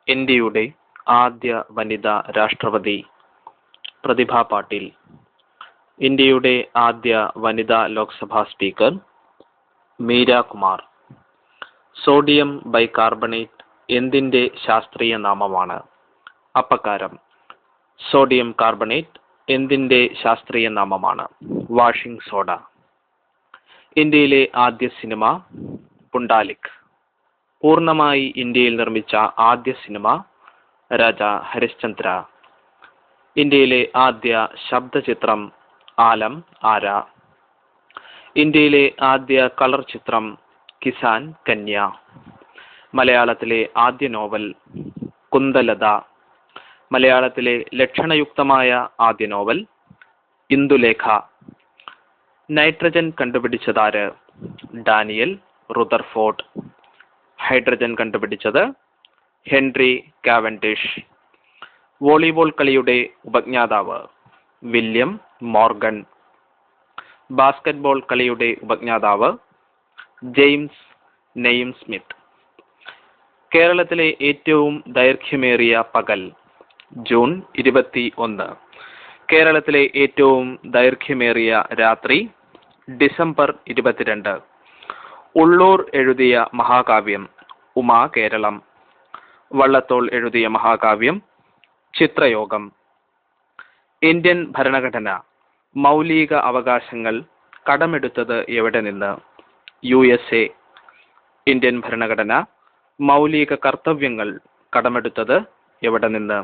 ഇന്ത്യയുടെ ആദ്യ വനിതാ രാഷ്ട്രപതി പ്രതിഭ പാട്ടീൽ. ഇന്ത്യയുടെ ആദ്യ വനിതാ Lok Sabha speaker Meera Kumar. Sodium bicarbonate എന്തിന്റെ ശാസ്ത്രീയ നാമമാണ്? അപ്പക്കാരം. സോഡിയം കാർബണേറ്റ് എന്തിന്റെ ശാസ്ത്രീയ നാമമാണ്? Washing soda. ഇന്ത്യയിലെ ആദ്യ സിനിമ പുണ്ടാലിക്. പൂർണ്ണമായി ഇന്ത്യയിൽ നിർമ്മിച്ച ആദ്യ സിനിമ രാജാ ഹരിശ്ചന്ദ്ര. ഇന്ത്യയിലെ ആദ്യ ശബ്ദചിത്രം ആലം ആര. ഇന്ത്യയിലെ ആദ്യ കളർ ചിത്രം കിസാൻ കന്യ. മലയാളത്തിലെ ആദ്യ നോവൽ കുന്തലത. മലയാളത്തിലെ ലക്ഷണയുക്തമായ ആദ്യ നോവൽ ഇന്ദുലേഖ. നൈട്രജൻ കണ്ടുപിടിച്ചതാര്? Daniel Rutherford. ഹൈഡ്രജൻ കണ്ടുപിടിച്ചത് ഹെൻറി കാവൻഡിഷ്. വോളിബോൾ കളിയുടെ ഉപജ്ഞാതാവ് വില്യം മോർഗൻ. ബാസ്കറ്റ്ബോൾ കളിയുടെ ഉപജ്ഞാതാവ് ജെയിംസ് നെയിംസ്മിത്ത്. കേരളത്തിലെ ഏറ്റവും ദൈർഘ്യമേറിയ പകൽ ജൂൺ 21. കേരളത്തിലെ ഏറ്റവും ദൈർഘ്യമേറിയ രാത്രി ഡിസംബർ 22. ഉള്ളൂർ എഴുതിയ മഹാകാവ്യം ഉമാ കേരളം. വള്ളത്തോൾ എഴുതിയ മഹാകാവ്യം ചിത്രയോഗം. ഇന്ത്യൻ ഭരണഘടന മൗലിക അവകാശങ്ങൾ കടമെടുത്തത് എവിടെ നിന്ന്? USA. ഇന്ത്യൻ ഭരണഘടന മൗലിക കർത്തവ്യങ്ങൾ കടമെടുത്തത് എവിടെ നിന്ന്?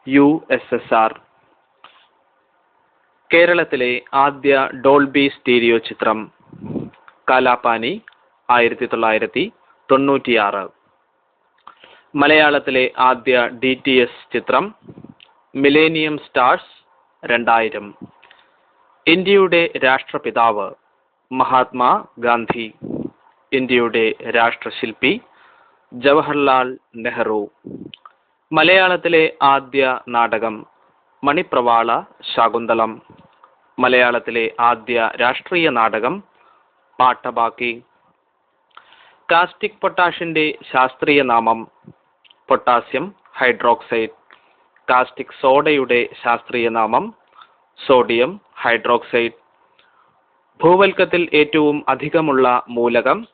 USSR. കേരളത്തിലെ ആദ്യ ഡോൾബി സ്റ്റീരിയോ ചിത്രം കാലാപാനി 1996. മലയാളത്തിലെ ആദ്യ DTS ചിത്രം മിലേനിയം സ്റ്റാർസ് 2000. ഇന്ത്യയുടെ രാഷ്ട്രപിതാവ് മഹാത്മാ ഗാന്ധി. ഇന്ത്യയുടെ രാഷ്ട്രശില്പി ജവഹർലാൽ നെഹ്റു. മലയാളത്തിലെ ആദ്യ നാടകം മണിപ്രവാള ശാകുന്തളം. മലയാളത്തിലെ ആദ്യ രാഷ്ട്രീയ നാടകം പാട്ടബാക്കി. കാസ്റ്റിക് പൊട്ടാഷിന്റെ ശാസ്ത്രീയ നാമം പൊട്ടാസ്യം ഹൈഡ്രോക്സൈഡ്. കാസ്റ്റിക് സോഡയുടെ ശാസ്ത്രീയ നാമം സോഡിയം ഹൈഡ്രോക്സൈഡ്. ഭൂവൽക്കത്തിൽ ഏറ്റവും അധികമുള്ള മൂലകം